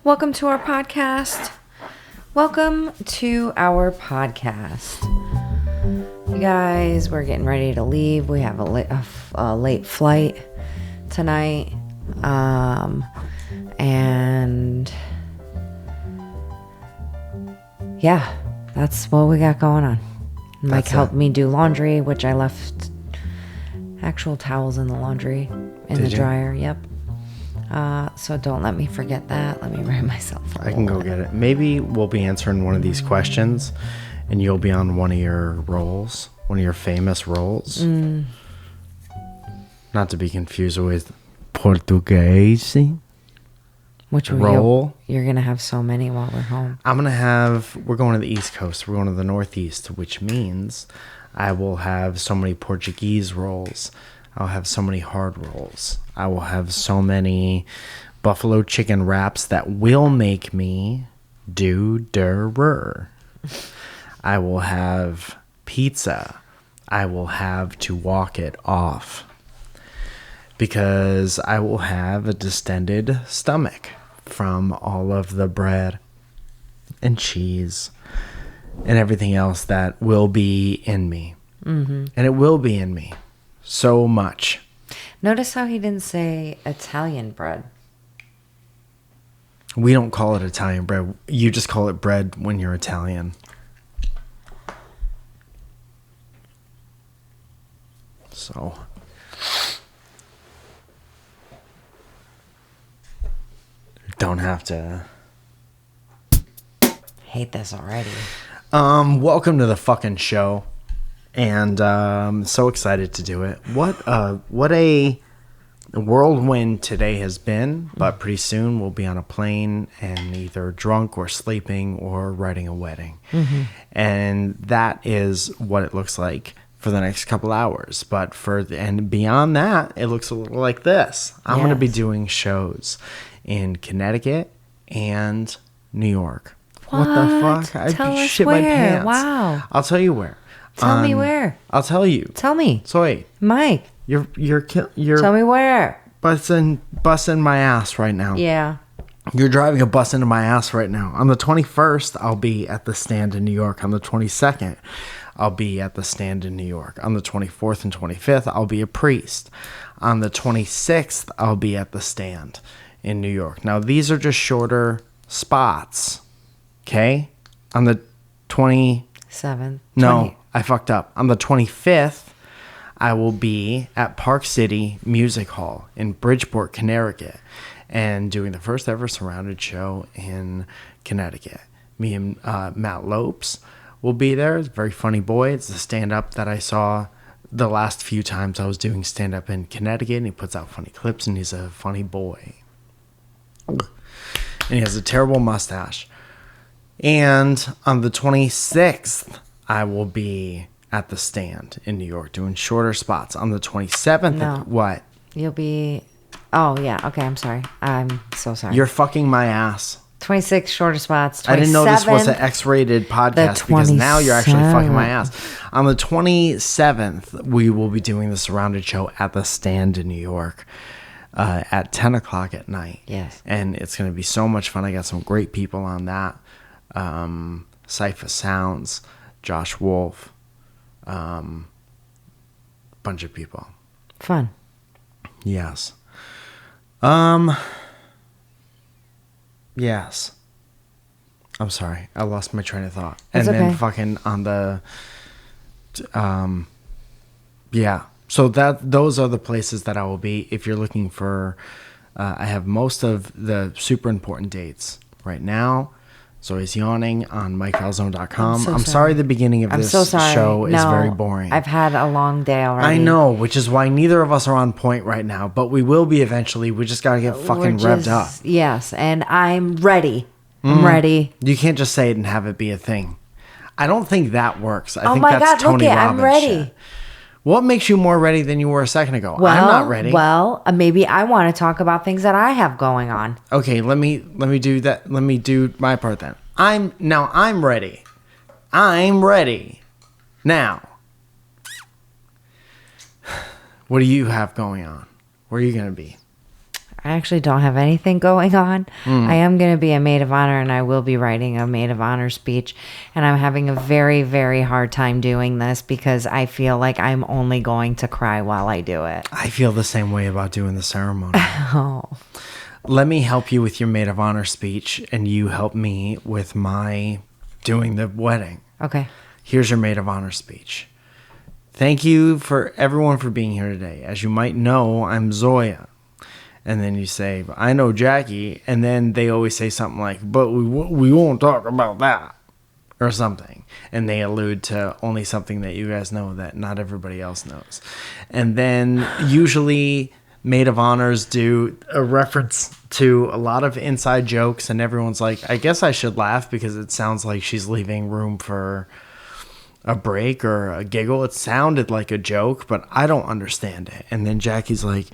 Welcome to our podcast. Welcome to our podcast. You guys, we're getting ready to leave. We have a late flight tonight. And yeah, that's what we got going on. Mike helped me do laundry, which I left actual towels in the laundry in the dryer. Yep. So don't let me forget that. Let me write myself. I can go get it. Maybe we'll be answering one of these questions and you'll be on one of your roles, one of your famous roles. Not to be confused with Portuguese. Which role. You're going to have so many while we're home. We're going to the East Coast. We're going to the Northeast, which means I will have so many Portuguese roles. I'll have so many hard rolls. I will have so many buffalo chicken wraps that will make me do der. I will have pizza. I will have to walk it off because I will have a distended stomach from all of the bread and cheese and everything else that will be in me. Mm-hmm. And it will be in me. So much. Notice how he didn't say Italian bread. We don't call it Italian bread. You just call it bread when you're Italian. So. Don't have to. Hate this already. Welcome to the fucking show. And so excited to do it. What a whirlwind today has been. But pretty soon we'll be on a plane and either drunk or sleeping or writing a wedding. Mm-hmm. And that is what it looks like for the next couple hours. But and beyond that, it looks a little like this. I'm going to be doing shows in Connecticut and New York. What the fuck? I shit my pants. Wow. I'll tell you where. Tell me where. I'll tell you. Tell me. Zoe. Mike. You're Tell me where. busting my ass right now. Yeah. You're driving a bus into my ass right now. On the 21st, I'll be at the stand in New York. On the 22nd, I'll be at the stand in New York. On the 24th and 25th, I'll be a priest. On the 26th, I'll be at the stand in New York. Now, these are just shorter spots. Okay? On the 7th. No, I fucked up. On the 25th, I will be at Park City Music Hall in Bridgeport, Connecticut, and doing the first ever surrounded show in Connecticut. Me and Matt Lopes will be there. It's a very funny boy. It's the stand-up that I saw the last few times I was doing stand-up in Connecticut, and he puts out funny clips, and he's a funny boy. And he has a terrible mustache. And on the 26th, I will be at the stand in New York doing shorter spots. On the 27th, what? You'll be... Oh, yeah. Okay, I'm sorry. I'm so sorry. You're fucking my ass. 26 shorter spots. 27th, I didn't know this was an X-rated podcast because now you're actually fucking my ass. On the 27th, we will be doing the surrounded show at the stand in New York at 10 o'clock at night. Yes. And it's going to be so much fun. I got some great people on that. Cypher Sounds, Josh Wolf, bunch of people. Fun. Yes. Yes. I'm sorry. I lost my train of thought. That's and then okay. Fucking on the yeah. So those are the places that I will be. If you're looking for I have most of the super important dates right now. So he's yawning on MikeFalzone.com. I'm sorry the beginning of this show is very boring. I've had a long day already. I know, which is why neither of us are on point right now, but we will be eventually. We just got to get fucking revved up. Yes, and I'm ready. I'm ready. You can't just say it and have it be a thing. I don't think that works. I think my that's God, Tony look it, Robbins I'm ready. shit. What makes you more ready than you were a second ago? Well, I'm not ready. Well, maybe I want to talk about things that I have going on. Okay, let me do that. Let me do my part then. I'm ready. I'm ready. Now. What do you have going on? Where are you going to be? I actually don't have anything going on. I am going to be a maid of honor, and I will be writing a maid of honor speech. And I'm having a very, very hard time doing this because I feel like I'm only going to cry while I do it. I feel the same way about doing the ceremony. Oh. Let me help you with your maid of honor speech, and you help me with my doing the wedding. Okay. Here's your maid of honor speech. Thank you for everyone for being here today. As you might know, I'm Zoja. And then you say, I know Jackie. And then they always say something like, but we won't talk about that. Or something. And they allude to only something that you guys know that not everybody else knows. And then usually maid of honors do a reference to a lot of inside jokes. And everyone's like, I guess I should laugh because it sounds like she's leaving room for a break or a giggle. It sounded like a joke, but I don't understand it. And then Jackie's like,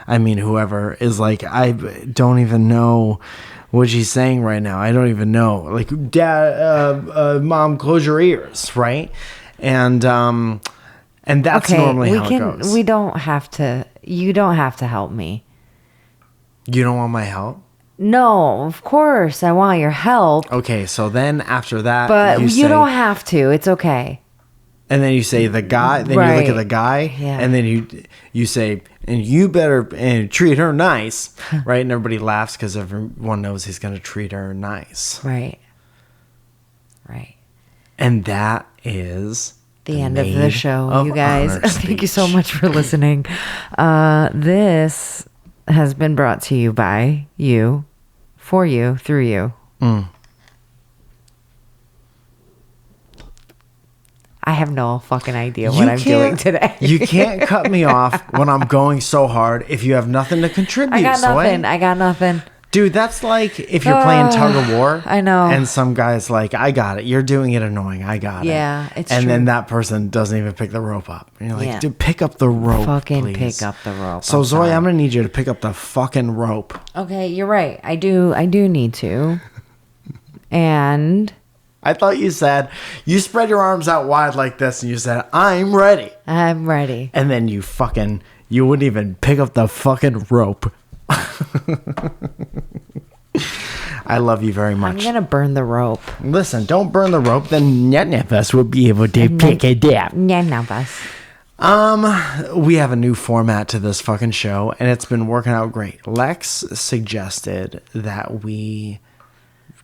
whoever is like, I don't even know what she's saying right now. I don't even know. Like, Dad, Mom, close your ears, right? And that's normally how it goes. We don't have to. You don't have to help me. You don't want my help? No, of course. I want your help. Okay, so then after that, but you don't have to. It's okay. And then you say the guy. Then you look at the guy, and then you say, and you better treat her nice, right? And everybody laughs because everyone knows he's going to treat her nice, right? And that is the end of the show, you guys. Thank you so much for listening. This has been brought to you by you, for you, through you. I have no fucking idea what I'm doing today. You can't cut me off when I'm going so hard if you have nothing to contribute. I got nothing. Dude, that's like if you're playing tug of war. I know. And some guy's like, I got it. You're doing it annoying. I got it. Yeah, it's true. And then that person doesn't even pick the rope up. And you're like, dude, pick up the rope, fucking please. Pick up the rope. So, Zoe, I'm going to need you to pick up the fucking rope. Okay, you're right. I do need to. And I thought you said, you spread your arms out wide like this and you said, I'm ready. I'm ready. And then you wouldn't even pick up the fucking rope. I love you very much. I'm going to burn the rope. Listen, don't burn the rope. Then none of us will be able to pick it up. None of us. We have a new format to this fucking show, and it's been working out great. Lex suggested that we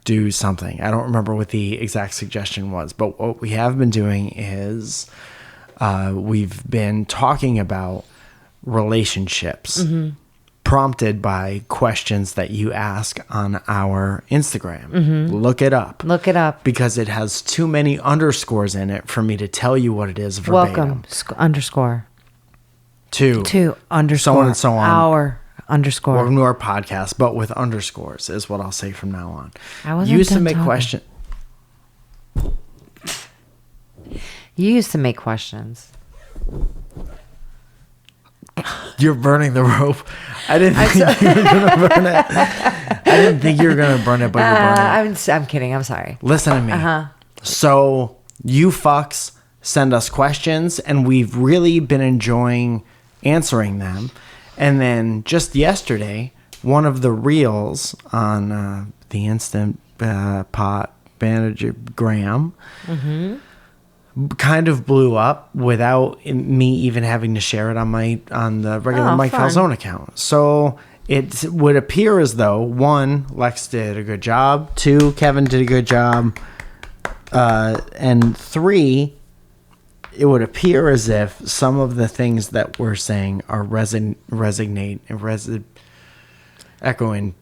do something. I don't remember what the exact suggestion was, but what we have been doing is we've been talking about relationships. Prompted by questions that you ask on our Instagram. Look it up. Because it has too many underscores in it for me to tell you what it is verbatim. Welcome, underscore. To underscore. So on and so on. Our underscore. Welcome to our podcast, but with underscores is what I'll say from now on. You used to make questions. You used to make questions. You're burning the rope. I didn't think you were going to burn it. I didn't think you were going to burn it, but you're burning it. I'm kidding. I'm sorry. Listen to me. So you fucks send us questions, and we've really been enjoying answering them. And then just yesterday, one of the reels on the Instant Pot Managergram kind of blew up without me even having to share it on the regular Mike Falzone account. So it would appear as though 1, Lex did a good job, 2, Kevin did a good job, and 3, it would appear as if some of the things that we're saying are echoing,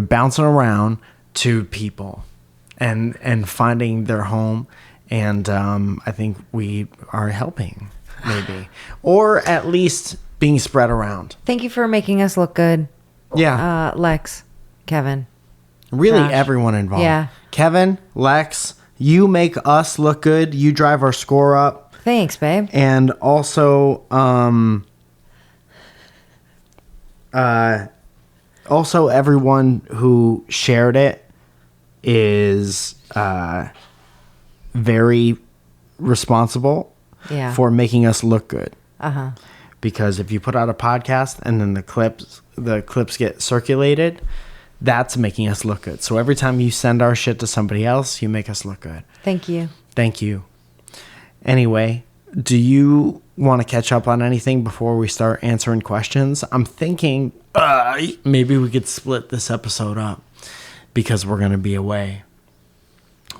bouncing around to people and finding their home. And I think we are helping, maybe. Or at least being spread around. Thank you for making us look good. Yeah. Lex, Kevin. Really, Josh. Everyone involved. Yeah. Kevin, Lex, you make us look good. You drive our score up. Thanks, babe. And also, everyone who shared it is... very responsible for making us look good. because if you put out a podcast and then the clips get circulated, that's making us look good. So every time you send our shit to somebody else, you make us look good. Thank you. Thank you. Anyway, do you want to catch up on anything before we start answering questions? I'm thinking maybe we could split this episode up because we're going to be away.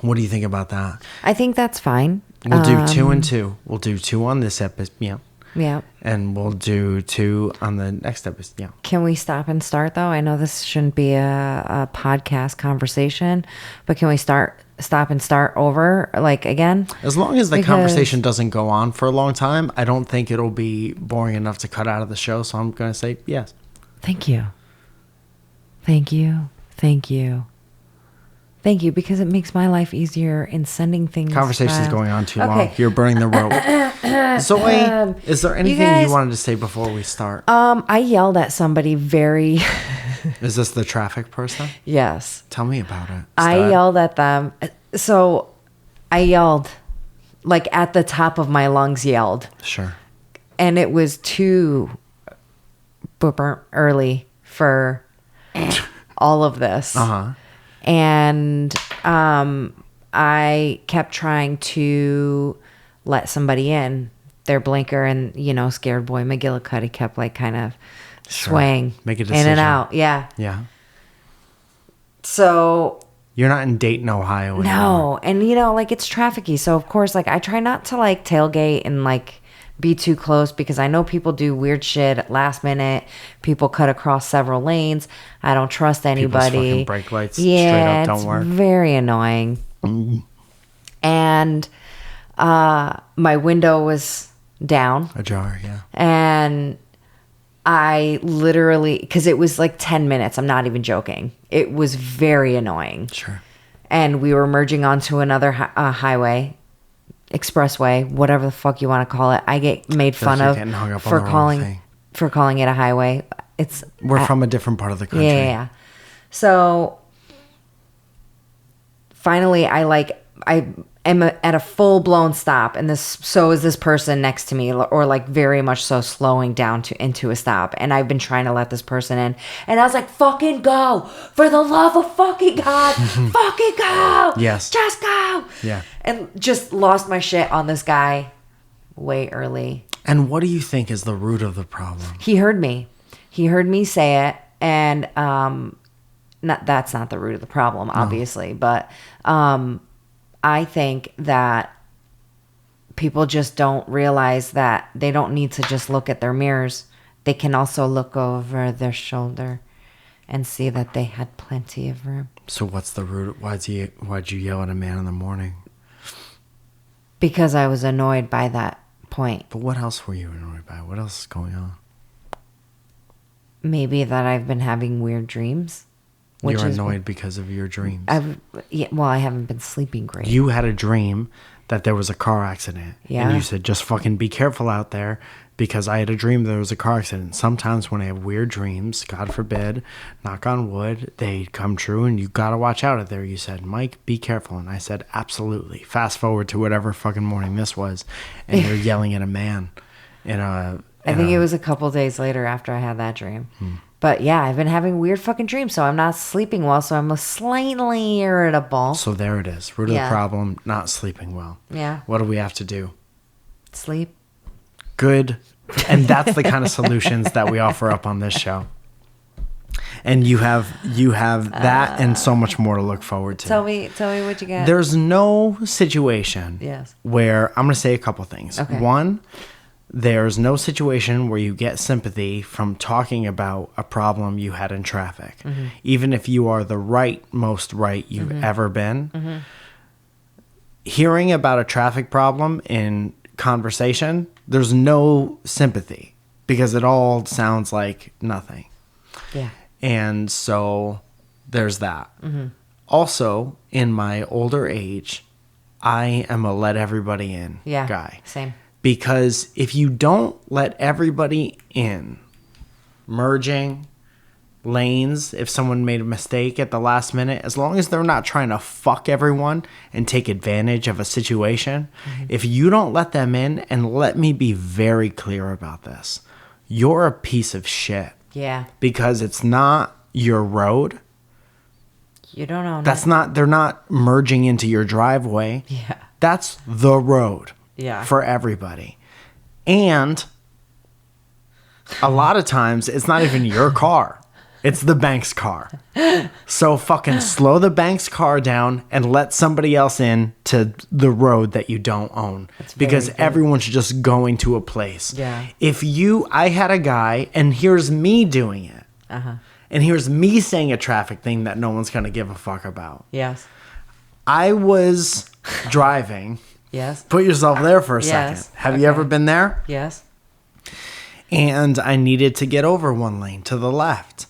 What do you think about that? I think that's fine. We'll do 2 and 2. We'll do 2 on this episode. Yeah. Yeah. And we'll do 2 on the next episode. Yeah. Can we stop and start, though? I know this shouldn't be a podcast conversation, but can we stop and start over, like, again? As long as the conversation doesn't go on for a long time, I don't think it'll be boring enough to cut out of the show. So I'm going to say yes. Thank you. Thank you. Thank you. Thank you, because it makes my life easier in sending things. Conversation's going on too long. You're burning the rope. Zoe, is there anything you wanted to say before we start? I yelled at somebody very... Is this the traffic person? Yes. Tell me about it. I yelled at them. So I yelled, like at the top of my lungs yelled. Sure. And it was too early for all of this. Uh-huh. And I kept trying to let somebody in their blinker, and, you know, scared boy McGillicuddy kept like kind of swaying Make a in decision. and out. Yeah. Yeah. So you're not in Dayton, Ohio anymore. No. And, you know, like, it's trafficy. So, of course, like, I try not to, like, tailgate and, like, be too close, because I know people do weird shit at last minute. People cut across several lanes. I don't trust anybody. People's fucking brake lights straight up don't work. It's very annoying. And my window was down. Ajar, yeah. And I literally, because it was like 10 minutes. I'm not even joking. It was very annoying. Sure. And we were merging onto another highway, expressway, whatever the fuck you want to call it. I get made fun of for calling it a highway. We're from a different part of the country. Yeah. So finally, I am at a full blown stop, and so is this person next to me, or like very much so slowing down into a stop. And I've been trying to let this person in, and I was like, "Fucking go! For the love of fucking God, fucking go! Yes, just go!" Yeah, and just lost my shit on this guy way early. And what do you think is the root of the problem? He heard me. He heard me say it, and that's not the root of the problem, obviously, but I think that people just don't realize that they don't need to just look at their mirrors. They can also look over their shoulder and see that they had plenty of room. So what's the root? Why'd you yell at a man in the morning? Because I was annoyed by that point. But what else were you annoyed by? What else is going on? Maybe that I've been having weird dreams. You're annoyed because of your dreams. I haven't been sleeping great. You had a dream that there was a car accident. Yeah. And you said, just fucking be careful out there, because I had a dream there was a car accident. Sometimes when I have weird dreams, God forbid, knock on wood, they come true, and you gotta watch out out there. You said, Mike, be careful. And I said, absolutely. Fast forward to whatever fucking morning this was, and you're yelling at a man I think it was a couple days later after I had that dream. But yeah, I've been having weird fucking dreams, so I'm not sleeping well, so I'm slightly irritable. So there it is. Root of the problem, not sleeping well. Yeah. What do we have to do? Sleep. Good. And that's the kind of solutions that we offer up on this show. And you have that and so much more to look forward to. Tell me what you got. There's no situation where I'm going to say a couple things. Okay. One, there's no situation where you get sympathy from talking about a problem you had in traffic. Mm-hmm. Even if you are the most right you've ever been. Mm-hmm. Hearing about a traffic problem in conversation, there's no sympathy, because it all sounds like nothing. Yeah. And so there's that. Mm-hmm. Also, in my older age, I am a let everybody in guy. Same. Because if you don't let everybody in, merging, lanes if someone made a mistake at the last minute, as long as they're not trying to fuck everyone and take advantage of a situation. If you don't let them in, and let me be very clear about this, you're a piece of shit. Yeah. Because it's not your road. You don't own it. They're not merging into your driveway. Yeah. That's the road. Yeah. For everybody. And a lot of times it's not even your car. It's the bank's car. So fucking slow the bank's car down and let somebody else in to the road that you don't own. Because everyone's just going to a place. Yeah. I had a guy, and here's me doing it. And here's me saying a traffic thing that no one's going to give a fuck about. Yes. I was driving. Yes. Put yourself there for a second. Have you ever been there? Yes. And I needed to get over one lane to the left.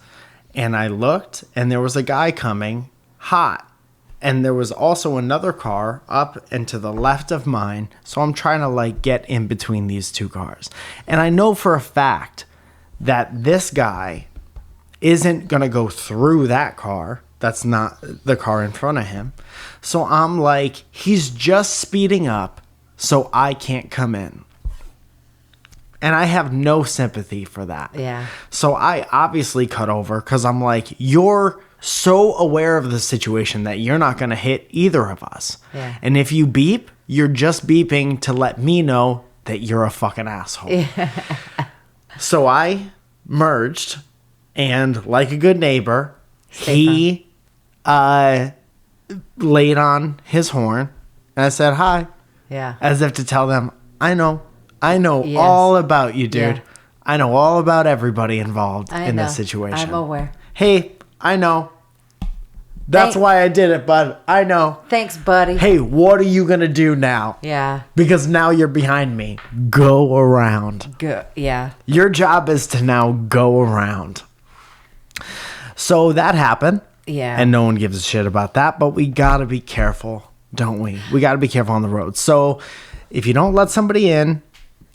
And I looked, and there was a guy coming hot. And there was also another car up and to the left of mine. So I'm trying to like get in between these two cars. And I know for a fact that this guy isn't going to go through that car. That's not the car in front of him. So I'm like, he's just speeding up so I can't come in. And I have no sympathy for that. Yeah. So I obviously cut over because I'm like, you're so aware of the situation that you're not going to hit either of us. Yeah. And if you beep, you're just beeping to let me know that you're a fucking asshole. Yeah. So I merged, and like a good neighbor, he laid on his horn, and I said hi. Yeah. As if to tell them, I know all about you, dude. Yeah. I know all about everybody involved in this situation. I'm aware. Hey, I know. That's why I did it, bud. I know. Thanks, buddy. Hey, what are you going to do now? Yeah. Because now you're behind me. Go around. Yeah. Your job is to now go around. So that happened. Yeah. And no one gives a shit about that, but we got to be careful, don't we? We got to be careful on the road. So if you don't let somebody in,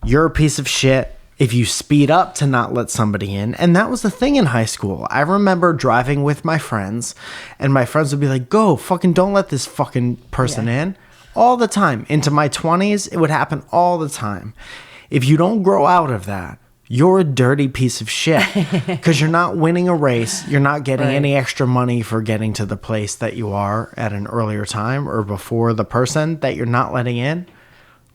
you're a piece of shit. If you speed up to not let somebody in, and that was the thing in high school. I remember driving with my friends, and my friends would be like, go, fucking don't let this fucking person in. All the time. Into my 20s, it would happen all the time. If you don't grow out of that, you're a dirty piece of shit. Because you're not winning a race. You're not getting any extra money for getting to the place that you are at an earlier time or before the person that you're not letting in.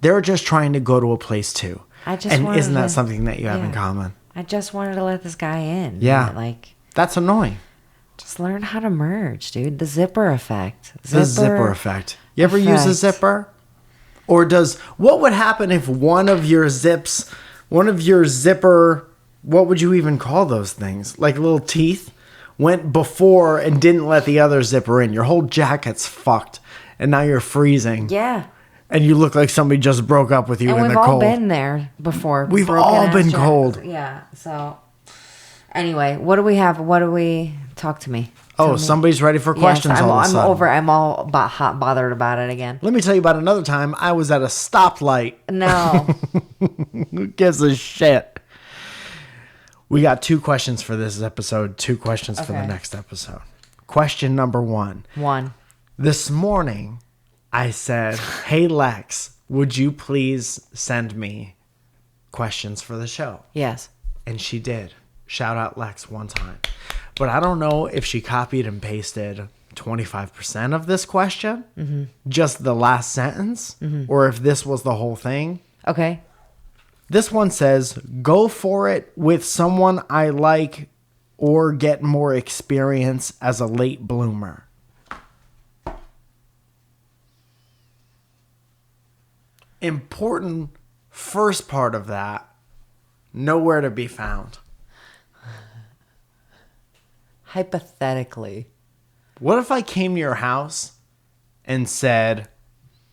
They're just trying to go to a place too. Isn't that something that you have in common? I just wanted to let this guy in. Yeah. That's annoying. Just learn how to merge, dude. The zipper effect. The zipper effect. You ever use a zipper? Or what would happen if one of your zipper, what would you even call those things? Like little teeth went before and didn't let the other zipper in. Your whole jacket's fucked. And now you're freezing. Yeah. And you look like somebody just broke up with you in the cold. We've all been there before. We've all been cold. Yeah. So, anyway, what do we have? Talk to me. Somebody's ready for questions all of a sudden. I'm all hot bothered about it again. Let me tell you about another time I was at a stoplight. No. Who gives a shit? We got 2 questions for this episode, 2 questions for the next episode. Question number 1. This morning, I said, hey, Lex, would you please send me questions for the show? Yes. And she did. Shout out Lex one time. But I don't know if she copied and pasted 25% of this question, just the last sentence, or if this was the whole thing. Okay. This one says, go for it with someone I like or get more experience as a late bloomer. Important first part of that, nowhere to be found. Hypothetically. What if I came to your house and said,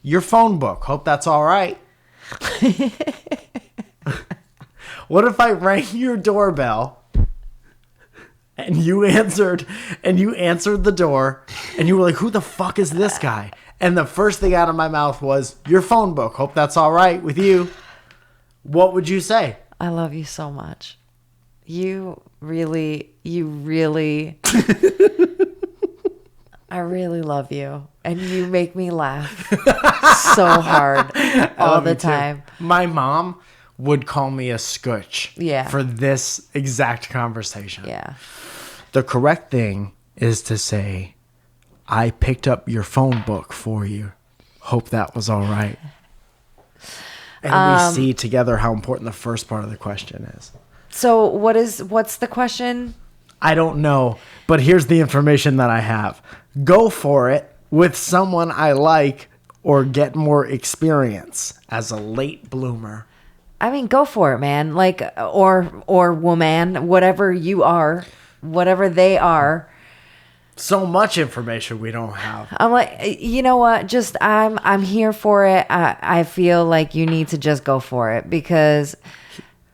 your phone book, hope that's all right? What if I rang your doorbell and you answered the door and you were like, who the fuck is this guy? And the first thing out of my mouth was, your phone book. Hope that's all right with you. What would you say? I love you so much. You really really love you. And you make me laugh so hard all the time. My mom would call me a scooch Yeah. for this exact conversation. Yeah. The correct thing is to say, I picked up your phone book for you. Hope that was all right. And we see together how important the first part of the question is. So what's the question? I don't know, but here's the information that I have. Go for it with someone I like or get more experience as a late bloomer. I mean, go for it, man. Like, or woman, whatever you are, whatever they are. So much information we don't have. I'm like, you know what? Just I'm here for it. I feel like you need to just go for it because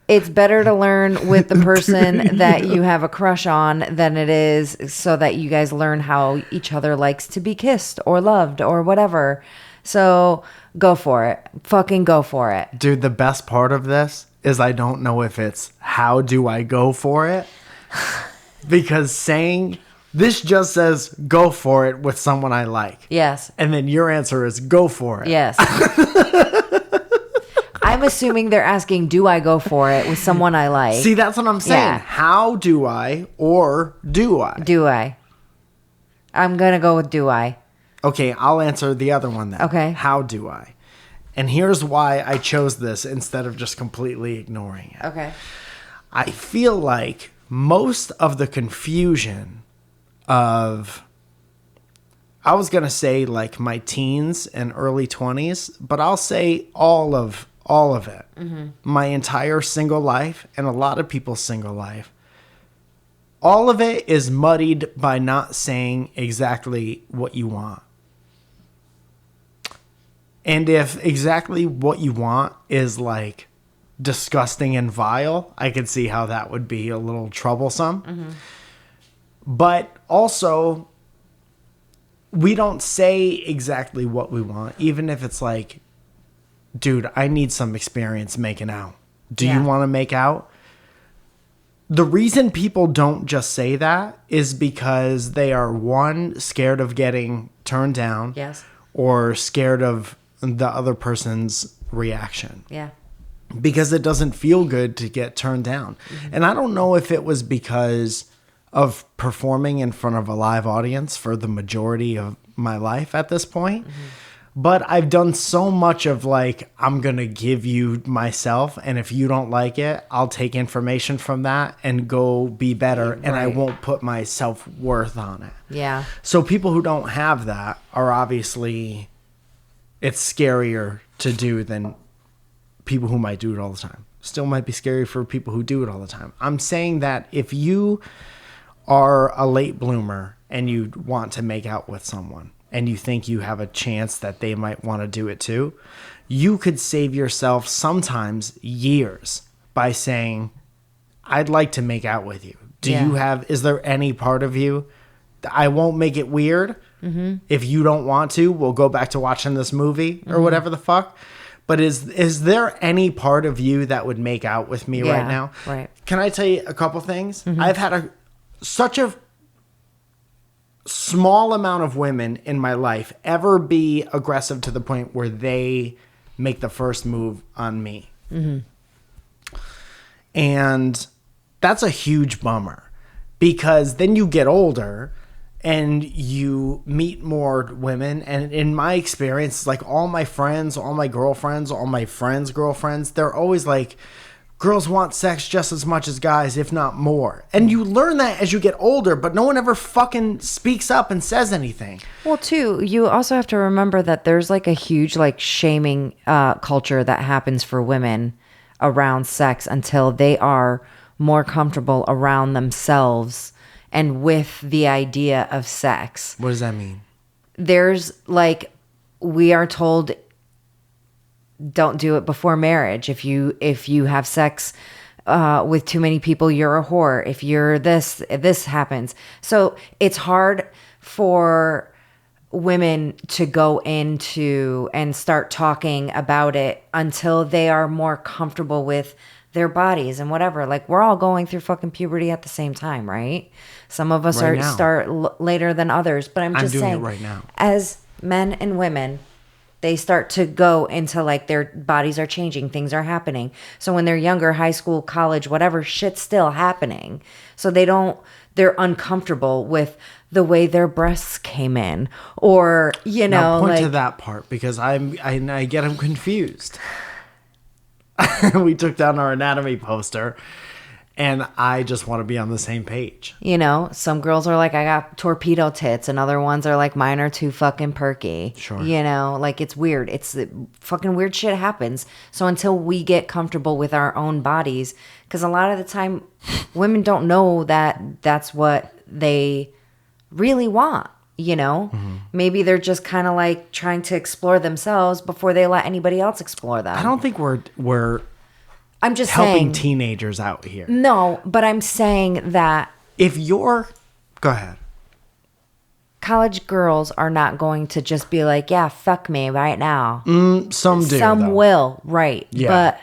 it's better to learn with the person that you have a crush on than it is so that you guys learn how each other likes to be kissed or loved or whatever. So go for it. Fucking go for it. Dude, the best part of this is I don't know if it's how do I go for it? Because saying this just says go for it with someone I like. Yes. And then your answer is go for it. Yes. I'm assuming they're asking, do I go for it with someone I like? See, that's what I'm saying. Yeah. How do I or do I? Do I? I'm going to go with do I. Okay, I'll answer the other one then. Okay. How do I? And here's why I chose this instead of just completely ignoring it. Okay. I feel like most of the confusion of, I was going to say like my teens and early 20s, but I'll say all of it. Mm-hmm. My entire single life and a lot of people's single life. All of it is muddied by not saying exactly what you want. And if exactly what you want is like disgusting and vile, I could see how that would be a little troublesome. Mm-hmm. But also, we don't say exactly what we want, even if it's like, dude, I need some experience making out. Do you want to make out? The reason people don't just say that is because they are, one, scared of getting turned down. Yes. Or scared of the other person's reaction. Yeah. Because it doesn't feel good to get turned down. Mm-hmm. And I don't know if it was because of performing in front of a live audience for the majority of my life at this point. Mm-hmm. But I've done so much of like, I'm going to give you myself. And if you don't like it, I'll take information from that and go be better. Right. And I won't put my self-worth on it. Yeah. So people who don't have that are obviously, it's scarier to do than people who might do it all the time. Still might be scary for people who do it all the time. I'm saying that if you are a late bloomer and you want to make out with someone and you think you have a chance that they might want to do it too, you could save yourself sometimes years by saying, I'd like to make out with you. Is there any part of you? I won't make it weird. Mm-hmm. If you don't want to, we'll go back to watching this movie or whatever the fuck. But is there any part of you that would make out with me right now? Right. Can I tell you a couple things? Mm-hmm. I've had such a small amount of women in my life ever be aggressive to the point where they make the first move on me. Mm-hmm. And that's a huge bummer because then you get older and you meet more women. And in my experience, like all my friends, all my girlfriends, all my friends' girlfriends, they're always like, girls want sex just as much as guys, if not more. And you learn that as you get older, but no one ever fucking speaks up and says anything. Well, too, you also have to remember that there's like a huge like shaming culture that happens for women around sex until they are more comfortable around themselves and with the idea of sex. What does that mean? There's like, we are told, don't do it before marriage. If you have sex with too many people, you're a whore. If you're this happens. So it's hard for women to go into and start talking about it until they are more comfortable with their bodies and whatever. Like, we're all going through fucking puberty at the same time, right? Some of us start later than others, but I'm just saying, it right now. As men and women, they start to go into like their bodies are changing, things are happening. So when they're younger, high school, college, whatever, shit's still happening. So they're uncomfortable with the way their breasts came in, or Now point to that part, because I get them confused. We took down our anatomy poster, and I just want to be on the same page. Some girls are like, I got torpedo tits, and other ones are like, mine are too fucking perky. Sure. Like, it's weird. It's fucking weird shit happens. So until we get comfortable with our own bodies, because a lot of the time women don't know that that's what they really want. Maybe they're just kind of like trying to explore themselves before they let anybody else explore them. I don't think we're I'm just helping saying, teenagers out here. No, but I'm saying that go ahead. College girls are not going to just be like, yeah, fuck me right now. Some do. Some will, right. Yeah. But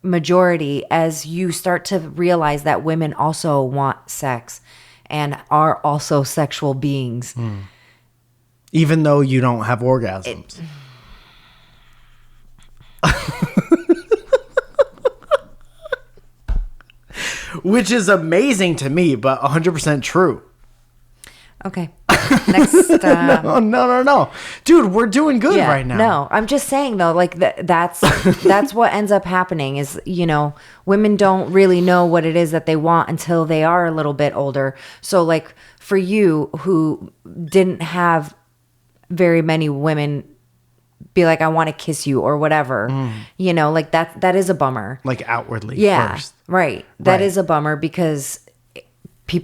majority, as you start to realize that women also want sex and are also sexual beings. Even though you don't have orgasms. Which is amazing to me, but 100% true. Okay. Next. No. Dude, we're doing good right now. No, I'm just saying though, like that's what ends up happening is, women don't really know what it is that they want until they are a little bit older. So like for you who didn't have very many women be like, I want to kiss you or whatever, like that is a bummer. Like outwardly first. Right. That is a bummer because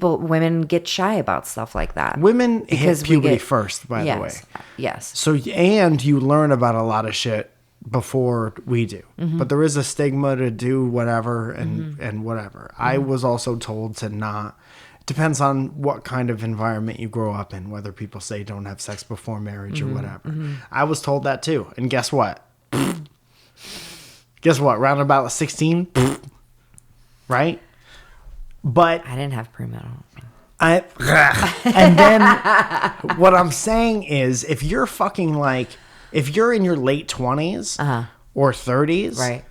women get shy about stuff like that. Women hit puberty first, by the way. Yes. So, and you learn about a lot of shit before we do. But there is a stigma to do whatever and whatever. I was also told to not. Depends on what kind of environment you grow up in, whether people say don't have sex before marriage or whatever. I was told that too. And guess what? Round about 16, Right? But I didn't have premarital. And then what I'm saying is, if you're in your late 20s or 30s, right,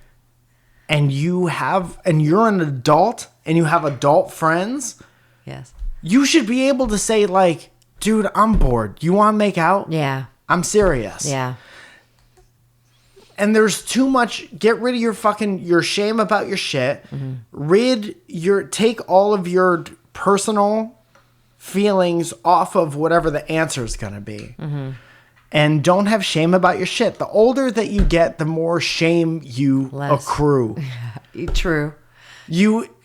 and you're an adult and you have adult friends, yes, you should be able to say like, dude, I'm bored. You want to make out? Yeah. I'm serious. Yeah. And there's too much. Get rid of your shame about your shit. Take all of your personal feelings off of whatever the answer is going to be. And don't have shame about your shit. The older that you get, the more shame you accrue. True.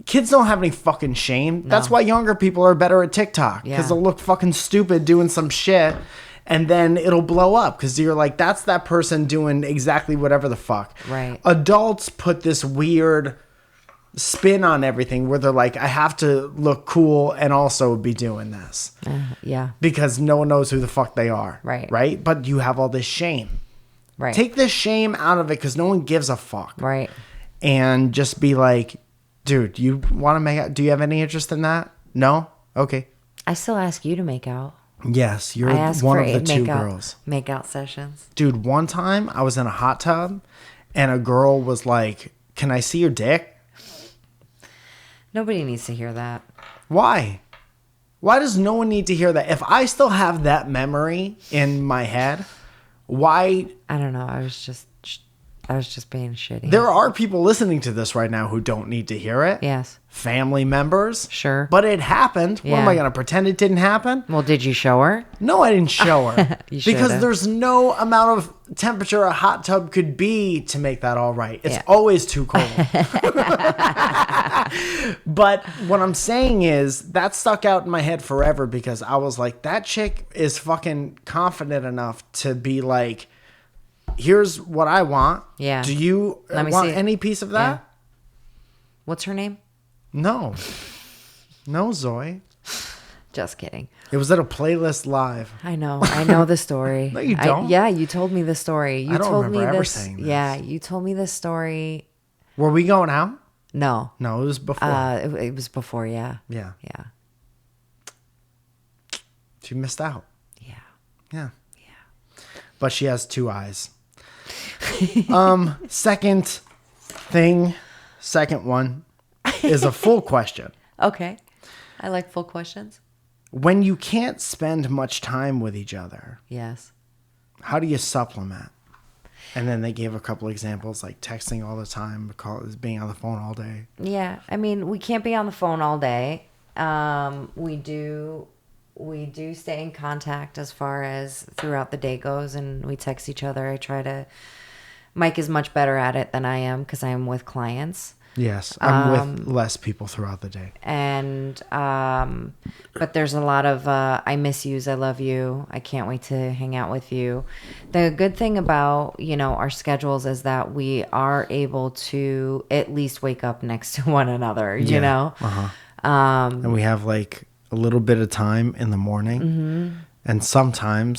Kids don't have any fucking shame. No. That's why younger people are better at TikTok. Because they'll look fucking stupid doing some shit. And then it'll blow up because you're like, that's that person doing exactly whatever the fuck. Right. Adults put this weird spin on everything where they're like, I have to look cool and also be doing this. Yeah. Because no one knows who the fuck they are. Right. Right? But you have all this shame. Right. Take this shame out of it because no one gives a fuck. Right. And just be like, dude, you want to make out? Do you have any interest in that? No? Okay. I still ask you to make out. Yes, you're one of the two girls. Make-out sessions. Dude, one time I was in a hot tub and a girl was like, can I see your dick? Nobody needs to hear that. Why? Why does no one need to hear that? If I still have that memory in my head, why? I don't know. I was just being shitty. There are people listening to this right now who don't need to hear it. Yes. Family members. Sure. But it happened. Yeah. What am I going to pretend it didn't happen? Well, did you show her? No, I didn't show her. Because there's no amount of temperature a hot tub could be to make that all right. It's always too cold. But what I'm saying is that stuck out in my head forever because I was like, that chick is fucking confident enough to be like, here's what I want. Yeah. Do you want any piece of that? Yeah. What's her name? No, Zoe. Just kidding. It was at a playlist live. I know the story. No, you don't. Yeah, you told me the story. I don't remember ever saying this. Yeah, you told me this story. Were we going out? No. No, it was before. It was before, yeah. Yeah. Yeah. She missed out. Yeah. Yeah. Yeah. But she has 2 eyes. Second one is a full question. Okay. I like full questions. When you can't spend much time with each other, Yes. how do you supplement? And then they gave a couple examples like texting all the time, being on the phone all day. Yeah. I mean, we can't be on the phone all day. We do stay in contact as far as throughout the day goes, and we text each other. Mike is much better at it than I am because I am with clients. Yes, I'm with less people throughout the day. And, but there's a lot of, I miss yous, I love you, I can't wait to hang out with you. The good thing about, our schedules is that we are able to at least wake up next to one another, you know? Uh-huh. And we have like a little bit of time in the morning and sometime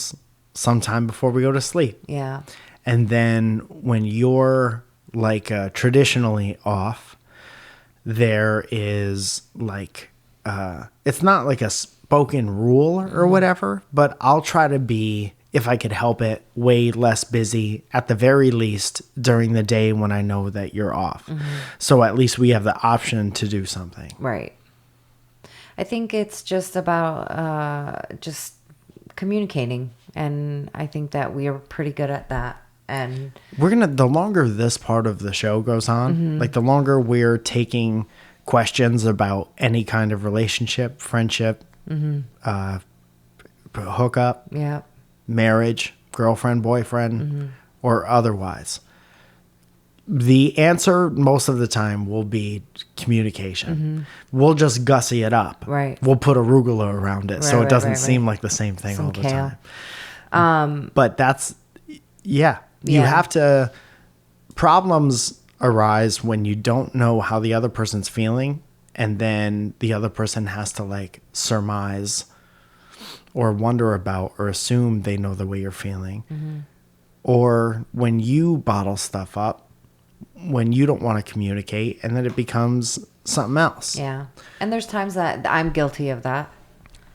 before we go to sleep. Yeah. And then when you're like traditionally off, there is like it's not like a spoken rule or whatever, but I'll try to be, if I could help it, way less busy at the very least during the day when I know that you're off. So at least we have the option to do something. Right. I think it's just about just communicating, and I think that we are pretty good at that. And the longer this part of the show goes on, like the longer we're taking questions about any kind of relationship, friendship, hookup, yeah, marriage, girlfriend, boyfriend, or otherwise, the answer most of the time will be communication. We'll just gussy it up. Right. We'll put arugula around it so it doesn't right. seem like the same thing Some all the kale. time. But that's, yeah. You have to, problems arise when you don't know how the other person's feeling, and then the other person has to like surmise or wonder about or assume they know the way you're feeling. Or when you bottle stuff up, when you don't want to communicate, and then it becomes something else. Yeah. And there's times that I'm guilty of that.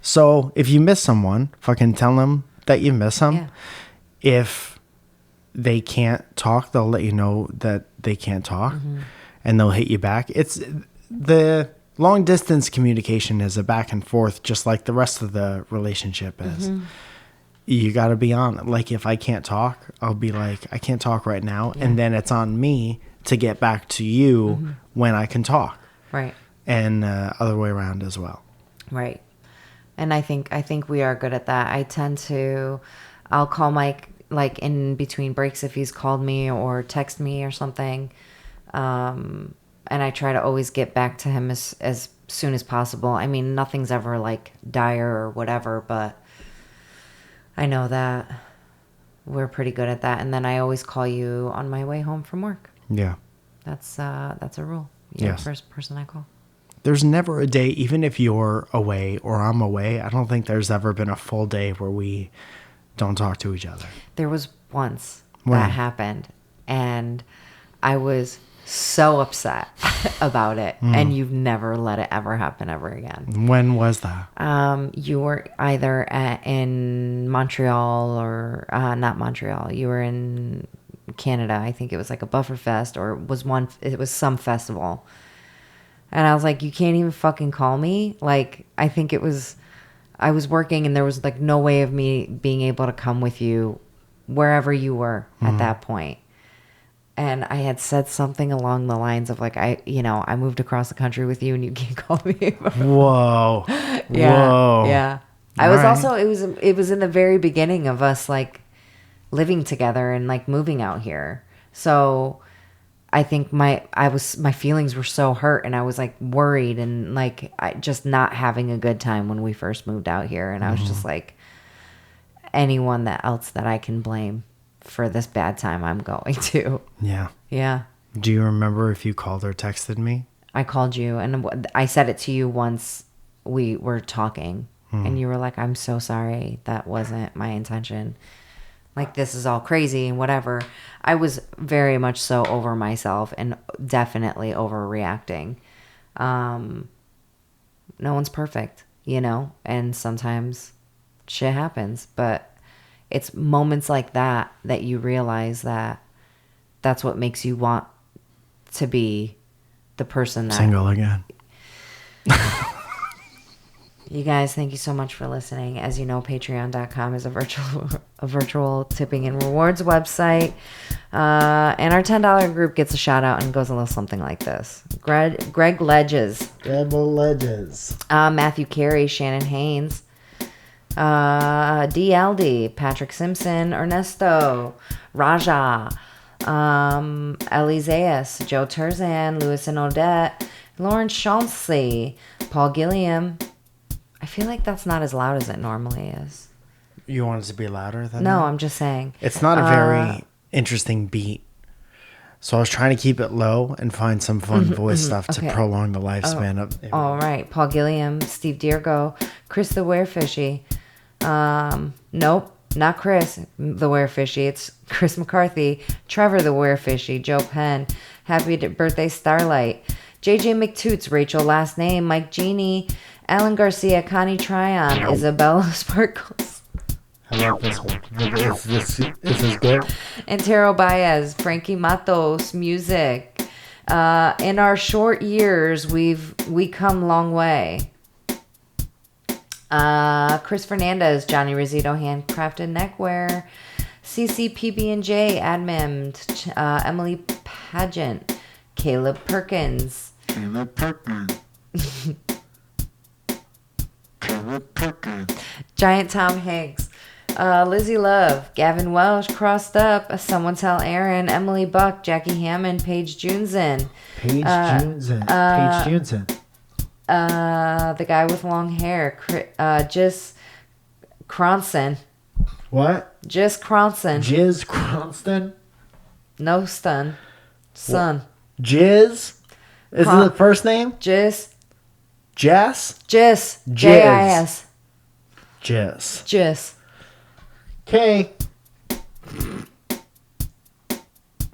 So if you miss someone, fucking tell them that you miss them. Yeah. If they can't talk, they'll let you know that they can't talk, and they'll hit you back. It's the long distance communication is a back and forth, just like the rest of the relationship is. You got to be on it. Like if I can't talk, I'll be like, I can't talk right now. And then it's on me to get back to you when I can talk. Right. And other way around as well. Right. And I think we are good at that. I'll call Mike like in between breaks if he's called me or text me or something. And I try to always get back to him as soon as possible. I mean, nothing's ever like dire or whatever, but I know that we're pretty good at that. And then I always call you on my way home from work. Yeah. That's a rule. You're the first person I call. There's never a day, even if you're away or I'm away, I don't think there's ever been a full day where we don't talk to each other. There was once that happened, and I was so upset about it, and you've never let it ever happen ever again. When was that? You were either in Montreal or not Montreal. You were in Canada. I think it was like a Bufferfest, or it was some festival. And I was like, you can't even fucking call me? Like, I was working, and there was like no way of me being able to come with you wherever you were at that point. And I had said something along the lines of like, I moved across the country with you and you can't call me. Whoa. Yeah. Whoa. Yeah. It was in the very beginning of us like living together and like moving out here. So I think my feelings were so hurt, and I was like worried and like just not having a good time when we first moved out here. And I was just like, anyone else that I can blame for this bad time I'm going to. Yeah. Yeah. Do you remember if you called or texted me? I called you, and I said it to you once we were talking, and you were like, I'm so sorry. That wasn't my intention. like this is all crazy and whatever. I was very much so over myself and definitely overreacting. No one's perfect, you know, and sometimes shit happens, but it's moments like that that you realize that that's what makes you want to be the person that... Single again. You guys, thank you so much for listening. As you know, patreon.com is a virtual tipping and rewards website. And our $10 group gets a shout out and goes a little something like this. Greg Ledges. Matthew Carey, Shannon Haynes. DLD, Patrick Simpson, Ernesto, Raja, Eliseus, Joe Turzan, Lewis and Odette, Lawrence Chauncey, Paul Gilliam. I feel like that's not as loud as it normally is. You want it to be louder than No, that? I'm just saying. It's not a very interesting beat. So I was trying to keep it low and find some fun voice stuff to prolong the lifespan of it. All right. Paul Gilliam, Steve Diergo, Chris the Werefishy. Nope, not Chris the Werefishy. It's Chris McCarthy, Trevor the Werefishy, Joe Penn, Happy Birthday Starlight, JJ McToots, Rachel last name, Mike Genie, Alan Garcia, Connie Tryon, Isabella Sparkles. I love this one. Is this good? Antero Baez, Frankie Matos, music. In our short years, we come long way. Chris Fernandez, Johnny Rizito, handcrafted neckwear. CCPB&J, admin. Emily Pageant, Caleb Perkins. Giant Tom Higgs, Lizzie Love, Gavin Welsh, Crossed Up, Someone Tell Aaron, Emily Buck, Jackie Hammond, Paige Junzen. Paige Junzen. The guy with long hair, Just Cronson. What? Just Cronson. Jizz Cronston? No stun. Son. Jizz? Is it the first name? Jizz. Jess? Jis. Jis. Jess. Jis. Okay.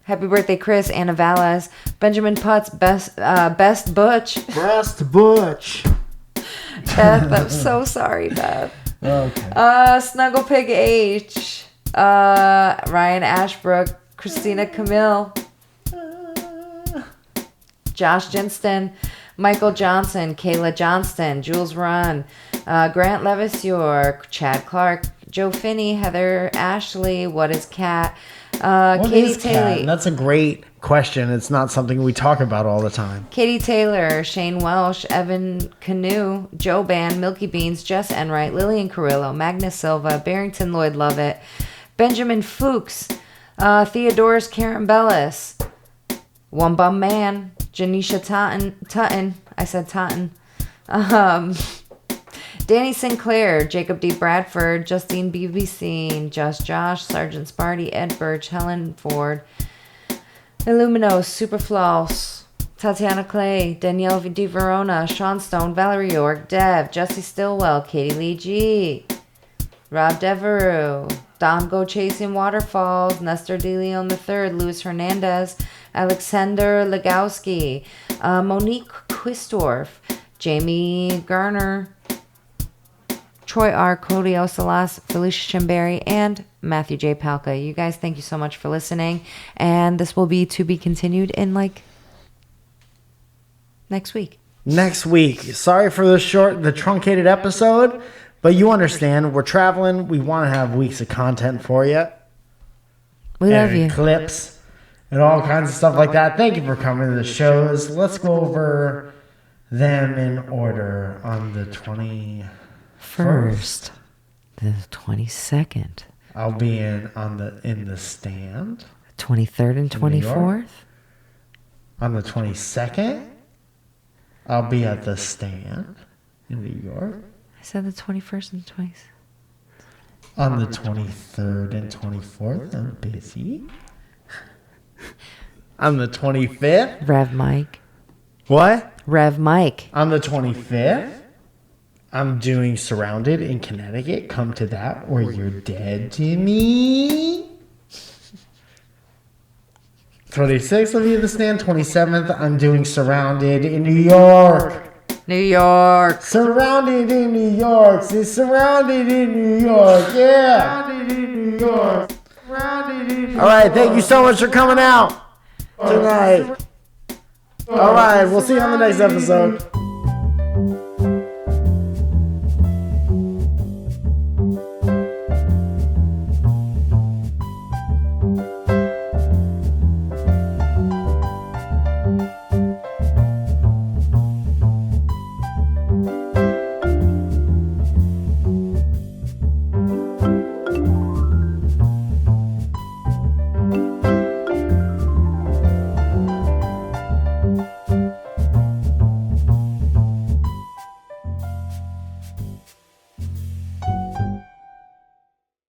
Happy birthday, Chris. Anna Valles. Benjamin Putz. Best Butch. Breast Butch. Beth, I'm so sorry, Beth. Okay. Snuggle Pig H. Ryan Ashbrook. Christina Camille. Josh Jinston. Michael Johnson, Kayla Johnston, Jules Run, Grant Levasseur, Chad Clark, Joe Finney, Heather Ashley, What is Cat, Katie Taylor. That's a great question. It's not something we talk about all the time. Katie Taylor, Shane Welsh, Evan Canoe, Joe Ban, Milky Beans, Jess Enright, Lillian Carrillo, Magnus Silva, Barrington Lloyd Lovett, Benjamin Fuchs, Theodorus Karen Bellis, One Bum Man, Janisha Tutton. I said Tutton. Danny Sinclair, Jacob D. Bradford, Justine BBC, Just Josh, Sergeant Sparty, Ed Birch, Helen Ford, Illuminos, Superfloss, Tatiana Clay, Danielle Di Verona, Sean Stone, Valerie York, Dev, Jesse Stillwell, Katie Lee G, Rob Devereaux, Dom Go Chasing Waterfalls, Nestor De Leon III, Luis Hernandez, Alexander Legowski, Monique Quistorf, Jamie Garner, Troy R., Cody Osalas, Felicia Chimberry, and Matthew J. Palka. You guys, thank you so much for listening. And this will be to be continued in next week. Next week. Sorry for the truncated episode, but you understand. We're traveling. We want to have weeks of content for you. We love you. Clips. And all kinds of stuff like that. Thank you for coming to the shows. Let's go over them in order. On the 21st, the 22nd. I'll be in the stand. 23rd and 24th. On the 22nd, I'll be at the stand in New York. I said the 21st and 20th. On the 23rd and 24th, I'm busy. On the 25th. Rev Mike. What? Rev Mike. On the 25th, I'm doing Surrounded in Connecticut. Come to that or you're dead to me. 26th, I'll be in the stand. 27th, I'm doing Surrounded in New York. New York. Surrounded in New York. See, Surrounded in New York. Yeah. Surrounded in New York. Surrounded in New York. All right, thank you so much for coming out tonight. All right, we'll see you on the next episode.